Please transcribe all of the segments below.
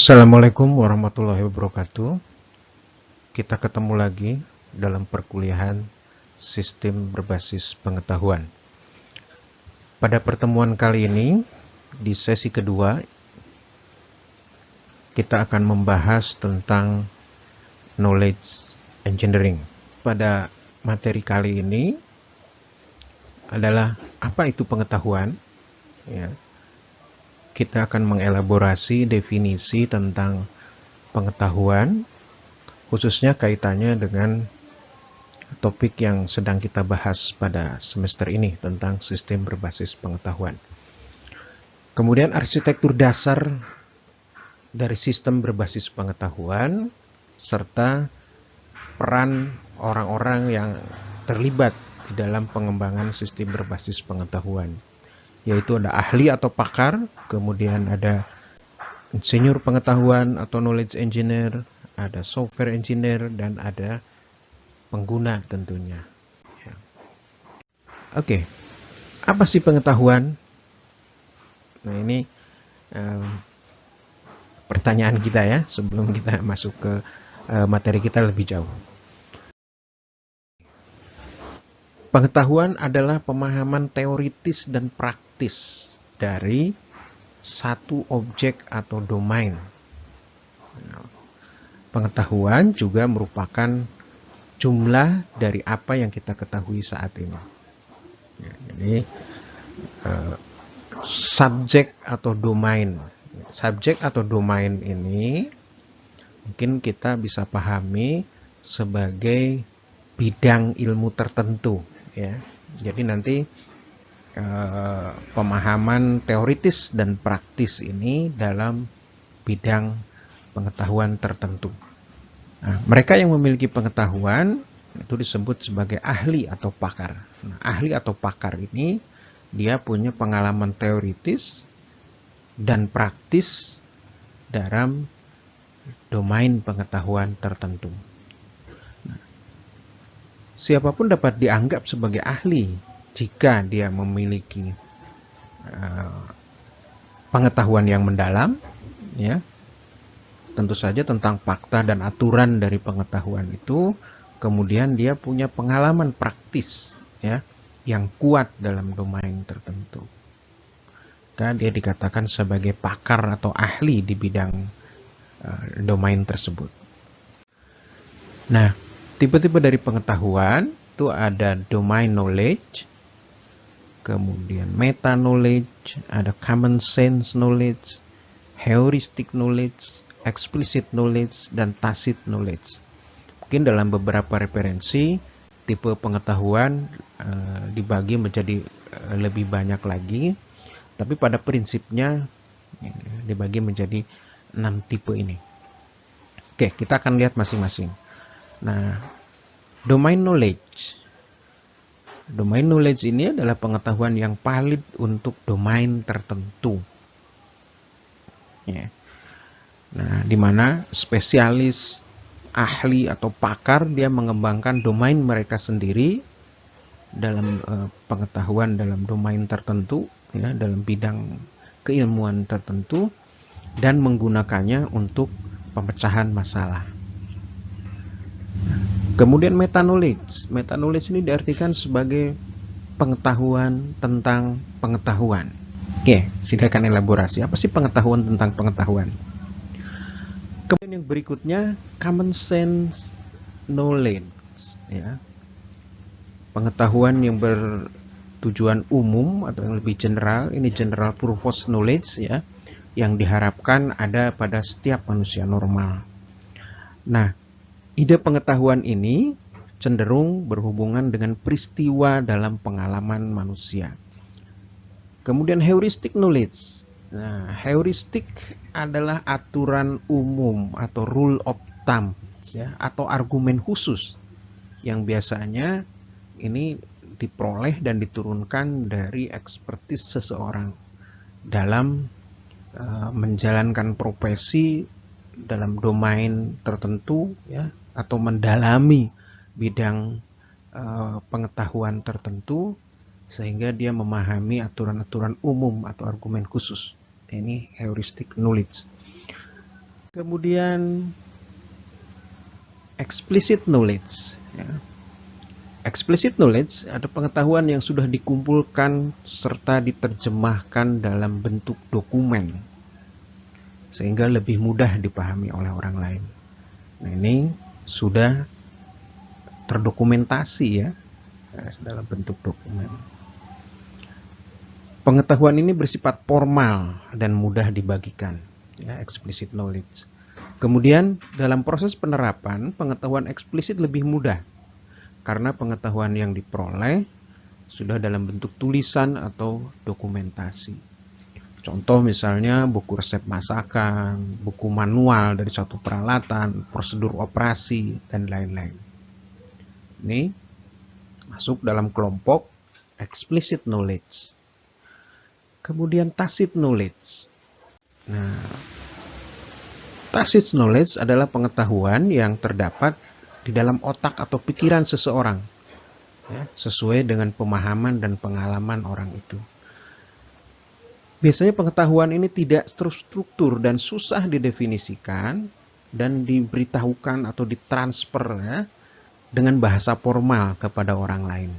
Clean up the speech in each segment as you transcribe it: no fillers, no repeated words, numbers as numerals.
Assalamualaikum warahmatullahi wabarakatuh. Kita ketemu lagi dalam perkuliahan Sistem Berbasis Pengetahuan. Pada pertemuan kali ini, di sesi kedua, kita akan membahas tentang Knowledge Engineering. Pada materi kali ini adalah apa itu pengetahuan, ya. Kita akan mengelaborasi definisi tentang pengetahuan, khususnya kaitannya dengan topik yang sedang kita bahas pada semester ini tentang sistem berbasis pengetahuan. Kemudian arsitektur dasar dari sistem berbasis pengetahuan serta peran orang-orang yang terlibat di dalam pengembangan sistem berbasis pengetahuan, yaitu ada ahli atau pakar, kemudian ada insinyur pengetahuan atau knowledge engineer, ada software engineer, dan ada pengguna tentunya. Oke, apa sih pengetahuan? Nah, ini pertanyaan kita ya sebelum kita masuk ke materi kita lebih jauh. Pengetahuan adalah pemahaman teoritis dan praktis dari satu objek atau domain. Pengetahuan juga merupakan jumlah dari apa yang kita ketahui saat ini. Ya, jadi subjek atau domain. Subjek atau domain ini mungkin kita bisa pahami sebagai bidang ilmu tertentu, ya. Jadi nanti pemahaman teoritis dan praktis ini dalam bidang pengetahuan tertentu. Nah, mereka yang memiliki pengetahuan itu disebut sebagai ahli atau pakar. Nah, ahli atau pakar ini dia punya pengalaman teoritis dan praktis dalam domain pengetahuan tertentu. Nah, siapapun dapat dianggap sebagai ahli jika dia memiliki pengetahuan yang mendalam, ya. Tentu saja tentang fakta dan aturan dari pengetahuan itu, kemudian dia punya pengalaman praktis, ya, yang kuat dalam domain tertentu. Kan dia dikatakan sebagai pakar atau ahli di bidang domain tersebut. Nah, tipe-tipe dari pengetahuan itu ada domain knowledge, kemudian meta knowledge, ada common sense knowledge, heuristic knowledge, explicit knowledge, dan tacit knowledge. Mungkin dalam beberapa referensi tipe pengetahuan dibagi menjadi lebih banyak lagi, tapi pada prinsipnya dibagi menjadi 6 tipe ini. Oke, kita akan lihat masing-masing. Nah, domain knowledge. Domain knowledge ini adalah pengetahuan yang valid untuk domain tertentu. Ya. Nah, di mana spesialis, ahli atau pakar dia mengembangkan domain mereka sendiri dalam pengetahuan dalam domain tertentu, ya, dalam bidang keilmuan tertentu, dan menggunakannya untuk pemecahan masalah. Kemudian meta knowledge. Meta knowledge ini diartikan sebagai pengetahuan tentang pengetahuan. Oke, silakan elaborasi. Apa sih pengetahuan tentang pengetahuan? Kemudian yang berikutnya common sense knowledge, ya. Pengetahuan yang bertujuan umum atau yang lebih general, ini general purpose knowledge, ya, yang diharapkan ada pada setiap manusia normal. Nah, ide pengetahuan ini cenderung berhubungan dengan peristiwa dalam pengalaman manusia. Kemudian heuristic knowledge. Nah, heuristik adalah aturan umum atau rule of thumb, ya, atau argumen khusus yang biasanya ini diperoleh dan diturunkan dari ekspertis seseorang dalam menjalankan profesi dalam domain tertentu, ya, atau mendalami bidang pengetahuan tertentu sehingga dia memahami aturan-aturan umum atau argumen khusus. Ini heuristic knowledge. Kemudian explicit knowledge. Ya. Explicit knowledge ada pengetahuan yang sudah dikumpulkan serta diterjemahkan dalam bentuk dokumen sehingga lebih mudah dipahami oleh orang lain. Nah, ini sudah terdokumentasi ya dalam bentuk dokumen. Pengetahuan ini bersifat formal dan mudah dibagikan, ya, explicit knowledge. Kemudian dalam proses penerapan, pengetahuan eksplisit lebih mudah karena pengetahuan yang diperoleh sudah dalam bentuk tulisan atau dokumentasi. Contoh misalnya buku resep masakan, buku manual dari suatu peralatan, prosedur operasi, dan lain-lain. Ini masuk dalam kelompok explicit knowledge. Kemudian tacit knowledge. Nah, tacit knowledge adalah pengetahuan yang terdapat di dalam otak atau pikiran seseorang, ya, sesuai dengan pemahaman dan pengalaman orang itu. Biasanya pengetahuan ini tidak terstruktur dan susah didefinisikan dan diberitahukan atau ditransfer ya, dengan bahasa formal kepada orang lain.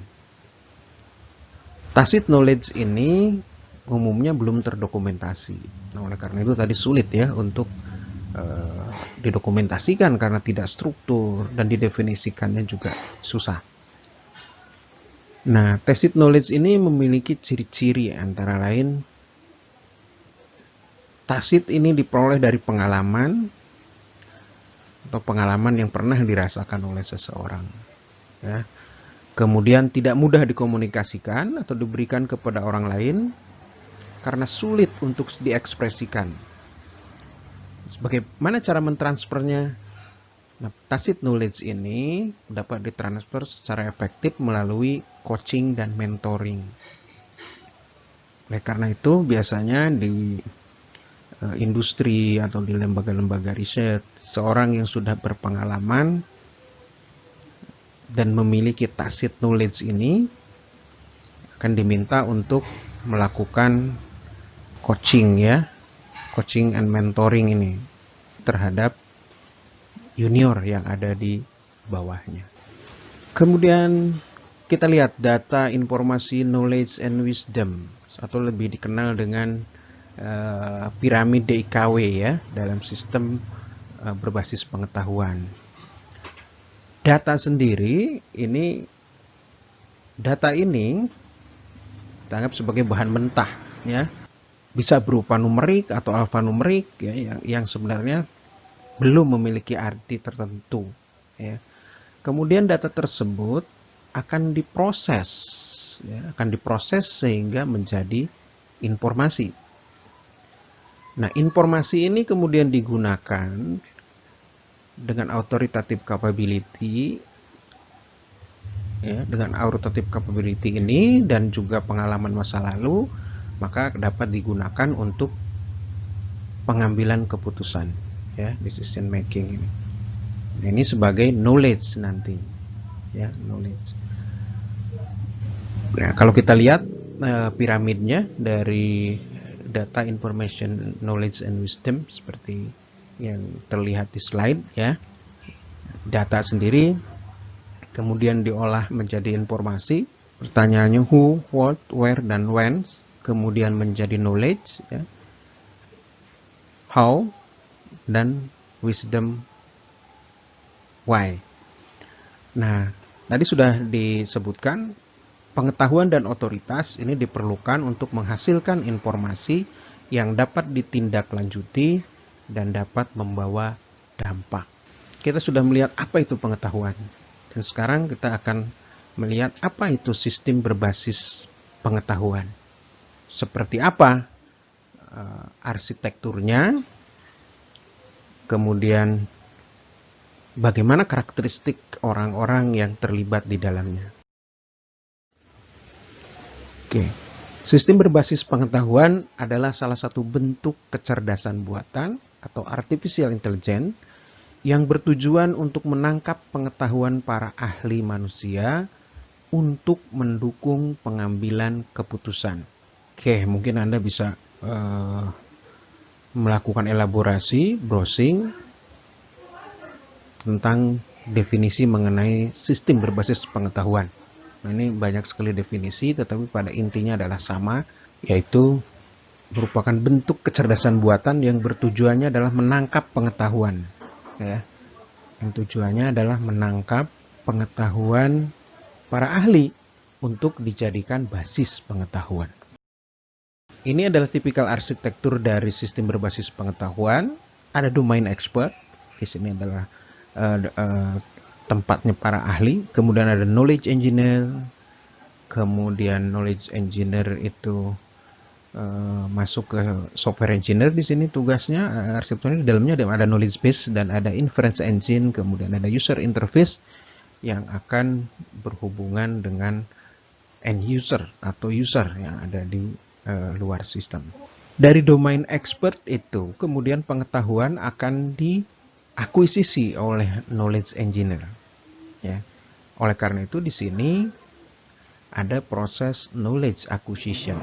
Tacit knowledge ini umumnya belum terdokumentasi. Nah, oleh karena itu tadi sulit ya untuk didokumentasikan karena tidak struktur dan didefinisikannya juga susah. Nah, tacit knowledge ini memiliki ciri-ciri antara lain tacit ini diperoleh dari pengalaman atau pengalaman yang pernah dirasakan oleh seseorang. Ya. Kemudian tidak mudah dikomunikasikan atau diberikan kepada orang lain karena sulit untuk diekspresikan. Bagaimana cara mentransfernya? Nah, tacit knowledge ini dapat ditransfer secara efektif melalui coaching dan mentoring. Oleh karena itu, biasanya di industri atau di lembaga-lembaga riset, seorang yang sudah berpengalaman dan memiliki tacit knowledge ini akan diminta untuk melakukan coaching ya, coaching and mentoring ini terhadap junior yang ada di bawahnya. Kemudian kita lihat data informasi knowledge and wisdom atau lebih dikenal dengan piramide IKW ya dalam sistem berbasis pengetahuan. Data sendiri ini kita anggap sebagai bahan mentah ya. Bisa berupa numerik atau alfanumerik ya, yang sebenarnya belum memiliki arti tertentu ya. Kemudian data tersebut akan diproses ya, sehingga menjadi informasi. Nah, informasi ini kemudian digunakan dengan authoritative capability ya, dengan authoritative capability ini dan juga pengalaman masa lalu, maka dapat digunakan untuk pengambilan keputusan ya, decision making ini. Nah, ini sebagai knowledge nanti ya, knowledge. Nah, kalau kita lihat piramidnya dari data, information, knowledge and wisdom seperti yang terlihat di slide ya. Data sendiri kemudian diolah menjadi informasi. Pertanyaannya who, what, where, dan when. Kemudian menjadi knowledge ya. How dan wisdom why. Nah, tadi sudah disebutkan pengetahuan dan otoritas ini diperlukan untuk menghasilkan informasi yang dapat ditindaklanjuti dan dapat membawa dampak. Kita sudah melihat apa itu pengetahuan. Dan sekarang kita akan melihat apa itu sistem berbasis pengetahuan. Seperti apa arsitekturnya, kemudian bagaimana karakteristik orang-orang yang terlibat di dalamnya. Oke, sistem berbasis pengetahuan adalah salah satu bentuk kecerdasan buatan atau artificial intelligence yang bertujuan untuk menangkap pengetahuan para ahli manusia untuk mendukung pengambilan keputusan. Oke, mungkin Anda bisa melakukan elaborasi, browsing tentang definisi mengenai sistem berbasis pengetahuan. Nah, ini banyak sekali definisi, tetapi pada intinya adalah sama, yaitu merupakan bentuk kecerdasan buatan yang bertujuannya adalah menangkap pengetahuan. Ya. Yang tujuannya adalah menangkap pengetahuan para ahli untuk dijadikan basis pengetahuan. Ini adalah tipikal arsitektur dari sistem berbasis pengetahuan. Ada domain expert, di sini adalah tempatnya para ahli. Kemudian ada knowledge engineer. Kemudian knowledge engineer itu masuk ke software engineer. Di sini tugasnya arsitekturnya di dalamnya ada knowledge base dan ada inference engine. Kemudian ada user interface yang akan berhubungan dengan end user atau user yang ada di luar sistem. Dari domain expert itu, kemudian pengetahuan akan diakuisisi oleh knowledge engineer. Ya. Oleh karena itu di sini ada proses knowledge acquisition.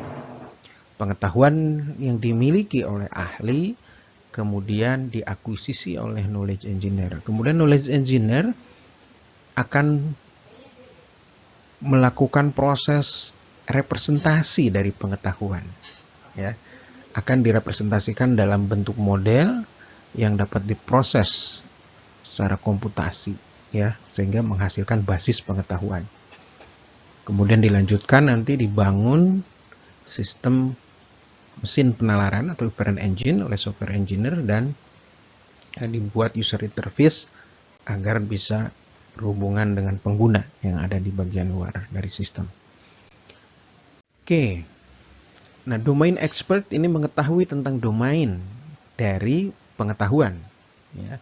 Pengetahuan yang dimiliki oleh ahli kemudian diakuisisi oleh knowledge engineer. Kemudian knowledge engineer akan melakukan proses representasi dari pengetahuan, ya, akan direpresentasikan dalam bentuk model yang dapat diproses secara komputasi, ya, sehingga menghasilkan basis pengetahuan. Kemudian dilanjutkan nanti dibangun sistem mesin penalaran atau inference engine oleh software engineer dan dibuat user interface agar bisa berhubungan dengan pengguna yang ada di bagian luar dari sistem. Oke, nah domain expert ini mengetahui tentang domain dari pengetahuan, ya,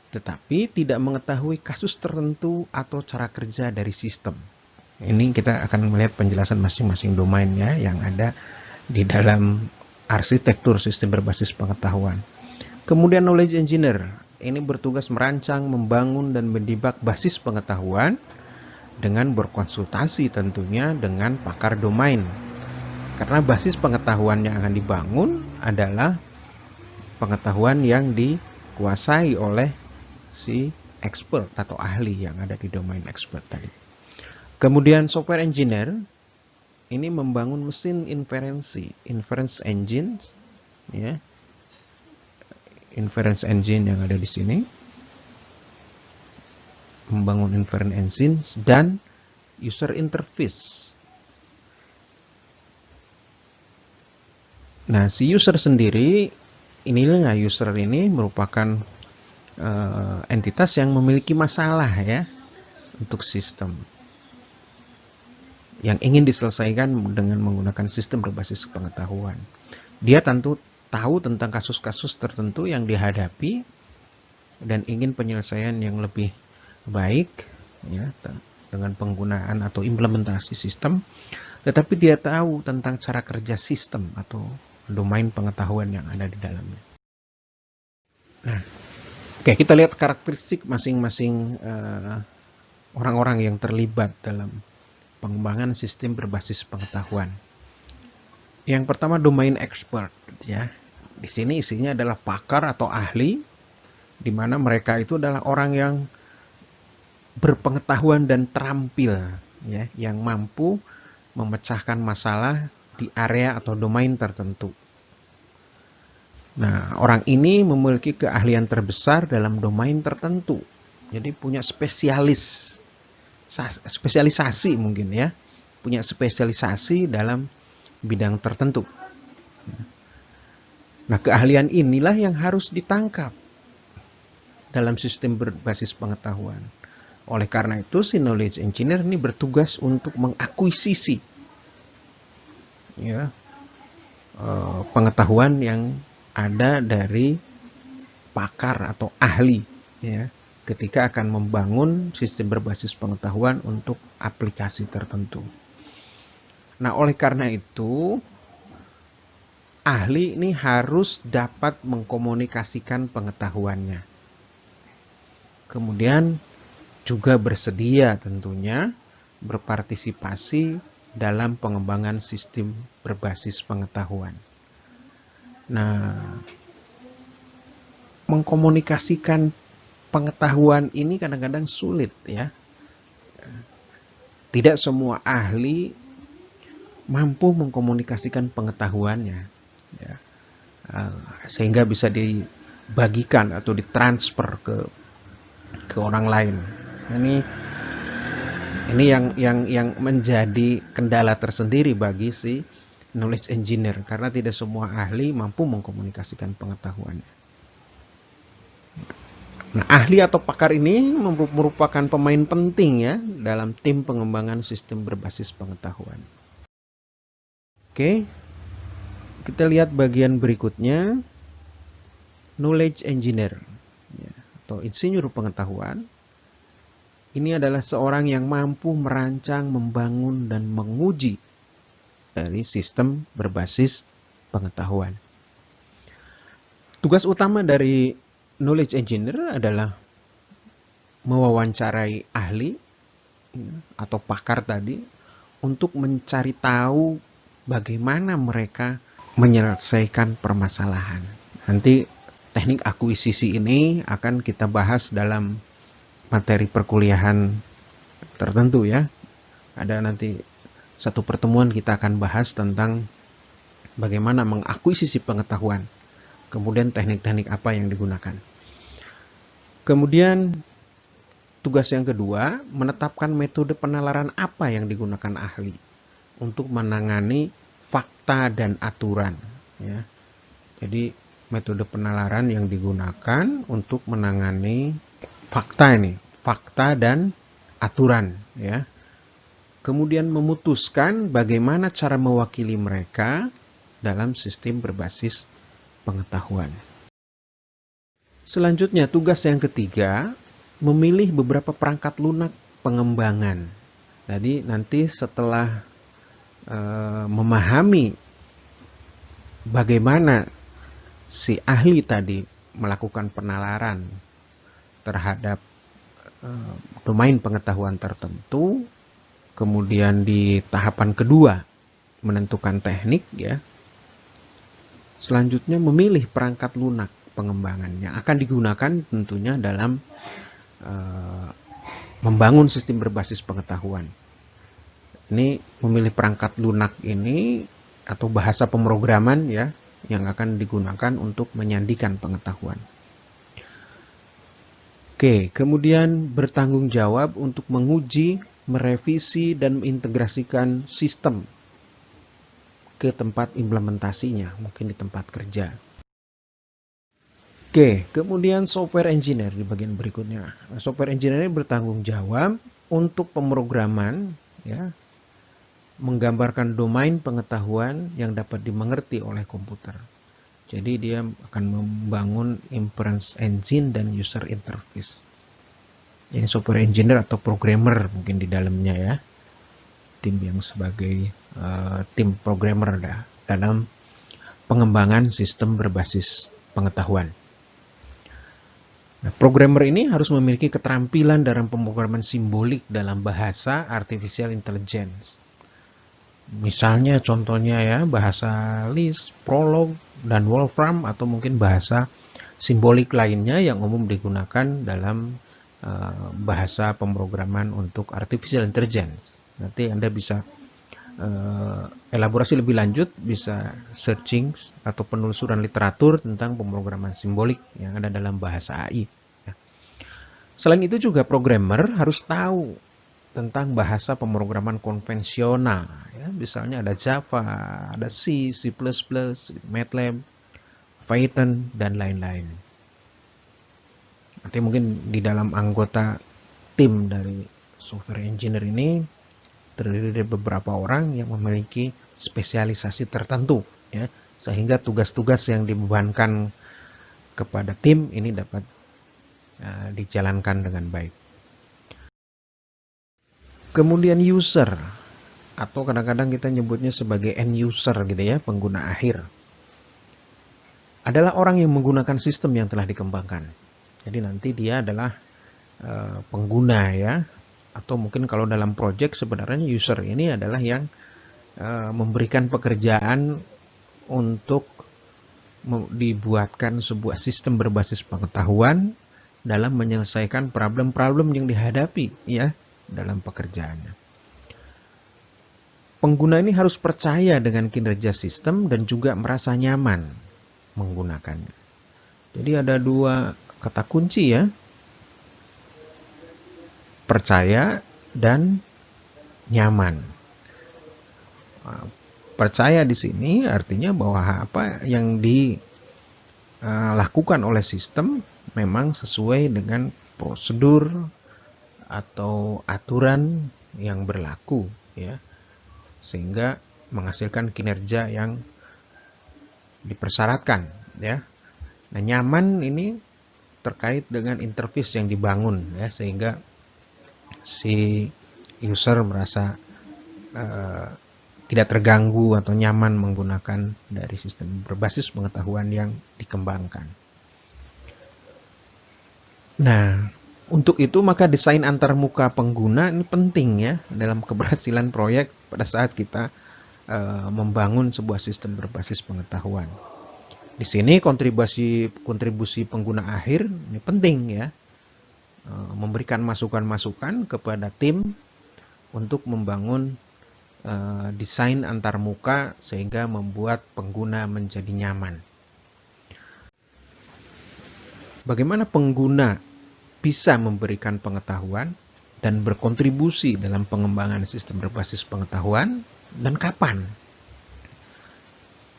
tetapi tidak mengetahui kasus tertentu atau cara kerja dari sistem. Ini kita akan melihat penjelasan masing-masing domain ya yang ada di dalam arsitektur sistem berbasis pengetahuan. Kemudian knowledge engineer ini bertugas merancang, membangun, dan mendebak basis pengetahuan dengan berkonsultasi tentunya dengan pakar domain. Karena basis pengetahuan yang akan dibangun adalah pengetahuan yang dikuasai oleh si expert atau ahli yang ada di domain expert tadi. Kemudian software engineer ini membangun mesin inference engines, ya, inference engine yang ada di sini, membangun inference engines dan user interface. Nah, si user sendiri, inilah user ini merupakan entitas yang memiliki masalah ya untuk sistem yang ingin diselesaikan dengan menggunakan sistem berbasis pengetahuan. Dia tentu tahu tentang kasus-kasus tertentu yang dihadapi dan ingin penyelesaian yang lebih baik ya dengan penggunaan atau implementasi sistem, tetapi dia tahu tentang cara kerja sistem atau domain pengetahuan yang ada di dalamnya. Nah, oke, kita lihat karakteristik masing-masing orang-orang yang terlibat dalam pengembangan sistem berbasis pengetahuan. Yang pertama domain expert ya. Di sini isinya adalah pakar atau ahli, di mana mereka itu adalah orang yang berpengetahuan dan terampil ya, yang mampu memecahkan masalah di area atau domain tertentu. Nah, orang ini memiliki keahlian terbesar dalam domain tertentu. Jadi punya spesialisasi mungkin ya. Punya spesialisasi dalam bidang tertentu. Nah, keahlian inilah yang harus ditangkap dalam sistem berbasis pengetahuan. Oleh karena itu, si knowledge engineer ini bertugas untuk mengakuisisi ya, pengetahuan yang ada dari pakar atau ahli ya, ketika akan membangun sistem berbasis pengetahuan untuk aplikasi tertentu. Nah, oleh karena itu, ahli ini harus dapat mengkomunikasikan pengetahuannya. Kemudian juga bersedia tentunya berpartisipasi dalam pengembangan sistem berbasis pengetahuan. Nah, mengkomunikasikan pengetahuan ini kadang-kadang sulit ya. Tidak semua ahli mampu mengkomunikasikan pengetahuannya, ya. Sehingga bisa dibagikan atau ditransfer ke orang lain. Ini yang menjadi kendala tersendiri bagi si knowledge engineer, karena tidak semua ahli mampu mengkomunikasikan pengetahuannya. Nah, ahli atau pakar ini merupakan pemain penting ya dalam tim pengembangan sistem berbasis pengetahuan. Oke, kita lihat bagian berikutnya, knowledge engineer ya, atau insinyur pengetahuan. Ini adalah seorang yang mampu merancang, membangun, dan menguji dari sistem berbasis pengetahuan. Tugas utama dari knowledge engineer adalah mewawancarai ahli atau pakar tadi untuk mencari tahu bagaimana mereka menyelesaikan permasalahan. Nanti teknik akuisisi ini akan kita bahas dalam materi perkuliahan tertentu ya. Ada nanti satu pertemuan kita akan bahas tentang bagaimana mengakuisisi pengetahuan. Kemudian teknik-teknik apa yang digunakan. Kemudian tugas yang kedua, menetapkan metode penalaran apa yang digunakan ahli untuk menangani fakta dan aturan. Ya. Jadi metode penalaran yang digunakan untuk menangani fakta dan aturan. Ya. Kemudian memutuskan bagaimana cara mewakili mereka dalam sistem berbasis pengetahuan. Selanjutnya, tugas yang ketiga, memilih beberapa perangkat lunak pengembangan. Jadi nanti setelah memahami bagaimana si ahli tadi melakukan penalaran terhadap domain pengetahuan tertentu, kemudian di tahapan kedua menentukan teknik ya. Selanjutnya memilih perangkat lunak pengembangan yang akan digunakan tentunya dalam membangun sistem berbasis pengetahuan. Ini memilih perangkat lunak ini atau bahasa pemrograman ya yang akan digunakan untuk menyandikan pengetahuan. Oke, kemudian bertanggung jawab untuk menguji, merevisi, dan mengintegrasikan sistem ke tempat implementasinya, mungkin di tempat kerja. Oke, kemudian software engineer di bagian berikutnya. Software engineer ini bertanggung jawab untuk pemrograman, ya, menggambarkan domain pengetahuan yang dapat dimengerti oleh komputer. Jadi dia akan membangun inference engine dan user interface. Ini software engineer atau programmer mungkin di dalamnya ya. Tim yang sebagai tim programmer dalam pengembangan sistem berbasis pengetahuan. Nah, programmer ini harus memiliki keterampilan dalam pemrograman simbolik dalam bahasa artificial intelligence. Misalnya contohnya ya bahasa Lisp, Prolog, dan Wolfram atau mungkin bahasa simbolik lainnya yang umum digunakan dalam bahasa pemrograman untuk artificial intelligence. Nanti Anda bisa elaborasi lebih lanjut, bisa searching atau penelusuran literatur tentang pemrograman simbolik yang ada dalam bahasa AI. Selain itu juga programmer harus tahu tentang bahasa pemrograman konvensional. Ya, misalnya ada Java, ada C, C++, MATLAB, Python, dan lain-lain. Nanti mungkin di dalam anggota tim dari software engineer ini terdiri dari beberapa orang yang memiliki spesialisasi tertentu, ya, sehingga tugas-tugas yang dibebankan kepada tim ini dapat dijalankan dengan baik. Kemudian user, atau kadang-kadang kita nyebutnya sebagai end user gitu ya, pengguna akhir, adalah orang yang menggunakan sistem yang telah dikembangkan. Jadi nanti dia adalah pengguna ya, atau mungkin kalau dalam project sebenarnya user ini adalah yang memberikan pekerjaan untuk dibuatkan sebuah sistem berbasis pengetahuan dalam menyelesaikan problem-problem yang dihadapi ya dalam pekerjaannya. Pengguna ini harus percaya dengan kinerja sistem dan juga merasa nyaman menggunakannya. Jadi ada dua kata kunci ya, percaya dan nyaman. Percaya di sini artinya bahwa apa yang dilakukan oleh sistem memang sesuai dengan prosedur atau aturan yang berlaku ya, sehingga menghasilkan kinerja yang dipersyaratkan ya. Nah, nyaman ini terkait dengan interface yang dibangun ya, sehingga si user merasa tidak terganggu atau nyaman menggunakan dari sistem berbasis pengetahuan yang dikembangkan. Nah, untuk itu maka desain antarmuka pengguna ini penting ya dalam keberhasilan proyek pada saat kita membangun sebuah sistem berbasis pengetahuan. Di sini kontribusi pengguna akhir ini penting ya, memberikan masukan-masukan kepada tim untuk membangun desain antarmuka sehingga membuat pengguna menjadi nyaman. Bagaimana pengguna bisa memberikan pengetahuan dan berkontribusi dalam pengembangan sistem berbasis pengetahuan dan kapan?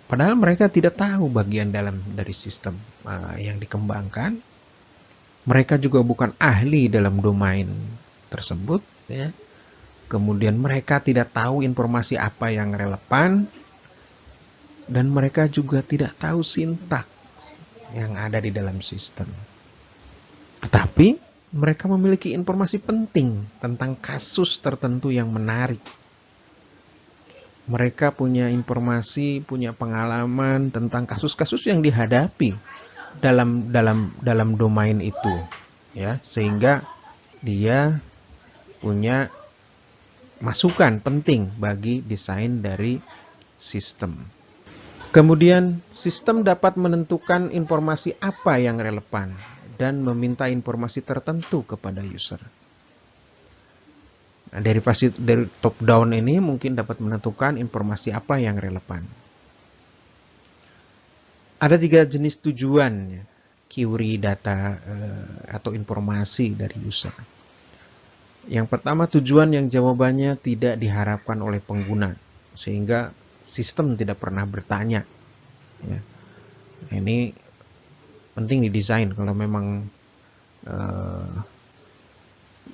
Padahal mereka tidak tahu bagian dalam dari sistem yang dikembangkan. Mereka juga bukan ahli dalam domain tersebut ya. Kemudian mereka tidak tahu informasi apa yang relevan, dan mereka juga tidak tahu sintaks yang ada di dalam sistem. Tetapi mereka memiliki informasi penting tentang kasus tertentu yang menarik. Mereka punya informasi, punya pengalaman tentang kasus-kasus yang dihadapi dalam domain itu, ya, sehingga dia punya masukan penting bagi desain dari sistem. Kemudian sistem dapat menentukan informasi apa yang relevan dan meminta informasi tertentu kepada user. Nah, dari top down ini mungkin dapat menentukan informasi apa yang relevan. Ada 3 jenis tujuan query data atau informasi dari user. Yang pertama, tujuan yang jawabannya tidak diharapkan oleh pengguna, sehingga sistem tidak pernah bertanya. Ya. Ini penting didesain. Kalau memang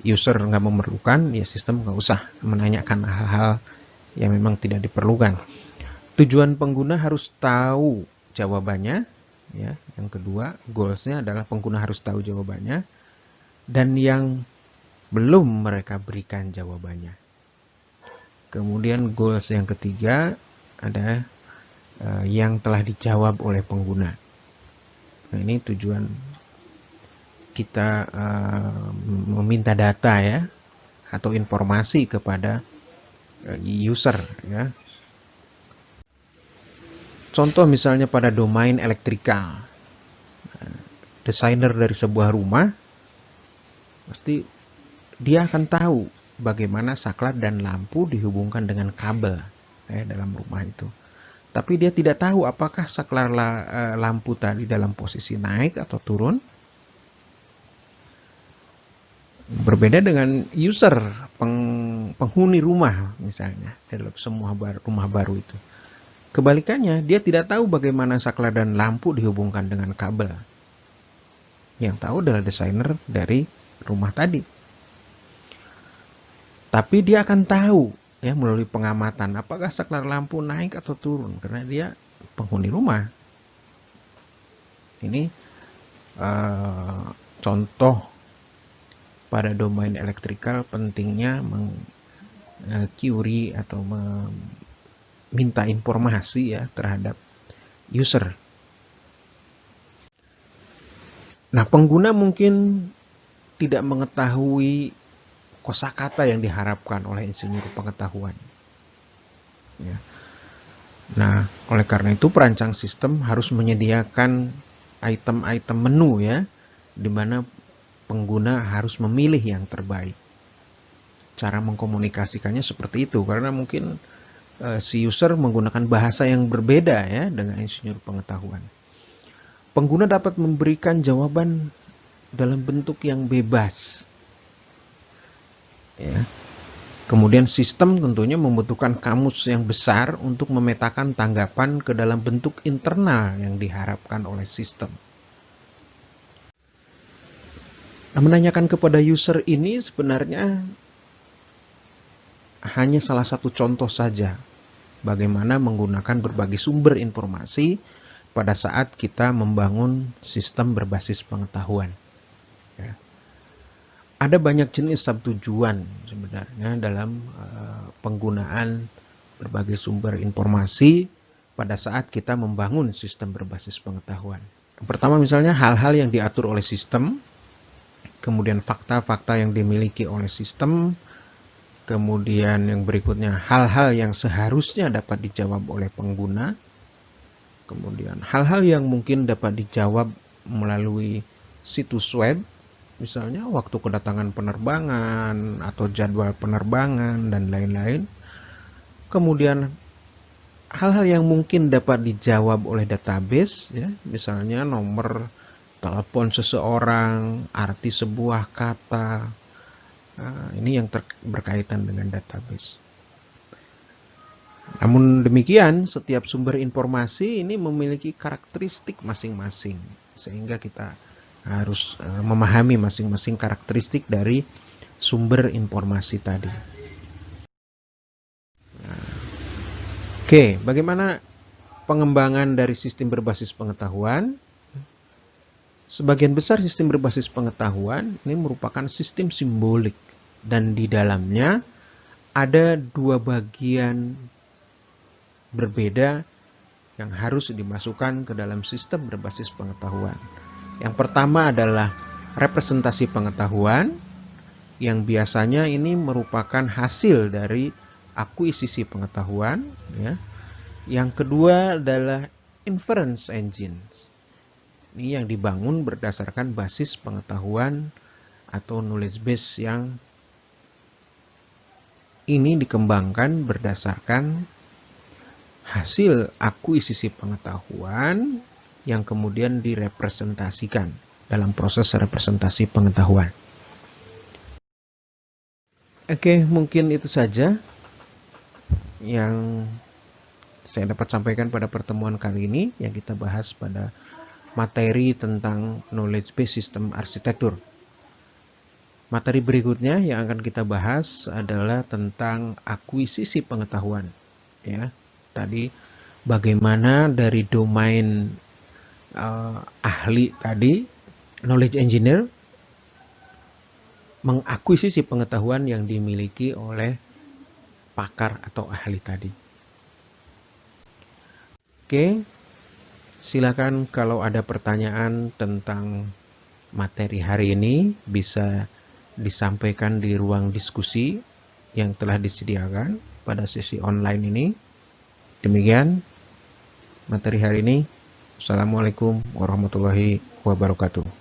user nggak memerlukan, ya sistem nggak usah menanyakan hal-hal yang memang tidak diperlukan. Tujuan pengguna harus tahu jawabannya. Ya. Yang kedua, goals-nya adalah pengguna harus tahu jawabannya. Dan yang belum mereka berikan jawabannya. Kemudian goals yang ketiga ada yang telah dijawab oleh pengguna. Nah, ini tujuan kita meminta data ya atau informasi kepada user ya. Contoh misalnya pada domain elektrikal. Desainer dari sebuah rumah pasti dia akan tahu bagaimana saklar dan lampu dihubungkan dengan kabel dalam rumah itu. Tapi dia tidak tahu apakah saklar lampu tadi dalam posisi naik atau turun. Berbeda dengan user, penghuni rumah misalnya, dalam semua rumah baru itu. Kebalikannya, dia tidak tahu bagaimana saklar dan lampu dihubungkan dengan kabel. Yang tahu adalah desainer dari rumah tadi. Tapi dia akan tahu ya melalui pengamatan apakah saklar lampu naik atau turun karena dia penghuni rumah. Ini contoh pada domain elektrikal pentingnya query atau meminta informasi ya terhadap user. Nah, pengguna mungkin tidak mengetahui kosakata yang diharapkan oleh insinyur pengetahuan. Ya. Nah, oleh karena itu perancang sistem harus menyediakan item-item menu ya, di mana pengguna harus memilih yang terbaik. Cara mengkomunikasikannya seperti itu, karena mungkin si user menggunakan bahasa yang berbeda ya dengan insinyur pengetahuan. Pengguna dapat memberikan jawaban dalam bentuk yang bebas. Ya. Kemudian sistem tentunya membutuhkan kamus yang besar untuk memetakan tanggapan ke dalam bentuk internal yang diharapkan oleh sistem. Nah, menanyakan kepada user ini sebenarnya hanya salah satu contoh saja bagaimana menggunakan berbagai sumber informasi pada saat kita membangun sistem berbasis pengetahuan. Ya. Ada banyak jenis subtujuan sebenarnya dalam penggunaan berbagai sumber informasi pada saat kita membangun sistem berbasis pengetahuan. Yang pertama misalnya hal-hal yang diatur oleh sistem, kemudian fakta-fakta yang dimiliki oleh sistem, kemudian yang berikutnya hal-hal yang seharusnya dapat dijawab oleh pengguna, kemudian hal-hal yang mungkin dapat dijawab melalui situs web, misalnya waktu kedatangan penerbangan atau jadwal penerbangan dan lain-lain. Kemudian hal-hal yang mungkin dapat dijawab oleh database ya, misalnya nomor telepon seseorang, arti sebuah kata. Nah, ini yang berkaitan dengan database. Namun demikian, setiap sumber informasi ini memiliki karakteristik masing-masing, sehingga kita harus memahami masing-masing karakteristik dari sumber informasi tadi. Oke, bagaimana pengembangan dari sistem berbasis pengetahuan? Sebagian besar sistem berbasis pengetahuan ini merupakan sistem simbolik, dan di dalamnya ada dua bagian berbeda yang harus dimasukkan ke dalam sistem berbasis pengetahuan. Yang pertama adalah representasi pengetahuan, yang biasanya ini merupakan hasil dari akuisisi pengetahuan. Ya. Yang kedua adalah inference engines. Ini yang dibangun berdasarkan basis pengetahuan atau knowledge base yang ini dikembangkan berdasarkan hasil akuisisi pengetahuan yang kemudian direpresentasikan dalam proses representasi pengetahuan. Oke, mungkin itu saja yang saya dapat sampaikan pada pertemuan kali ini yang kita bahas pada materi tentang knowledge based system arsitektur. Materi berikutnya yang akan kita bahas adalah tentang akuisisi pengetahuan. Ya, tadi bagaimana dari domain ahli tadi, knowledge engineer, mengakuisisi pengetahuan yang dimiliki oleh pakar atau ahli tadi. Oke, silakan kalau ada pertanyaan tentang materi hari ini bisa disampaikan di ruang diskusi yang telah disediakan pada sesi online ini. Demikian materi hari ini. Assalamualaikum warahmatullahi wabarakatuh.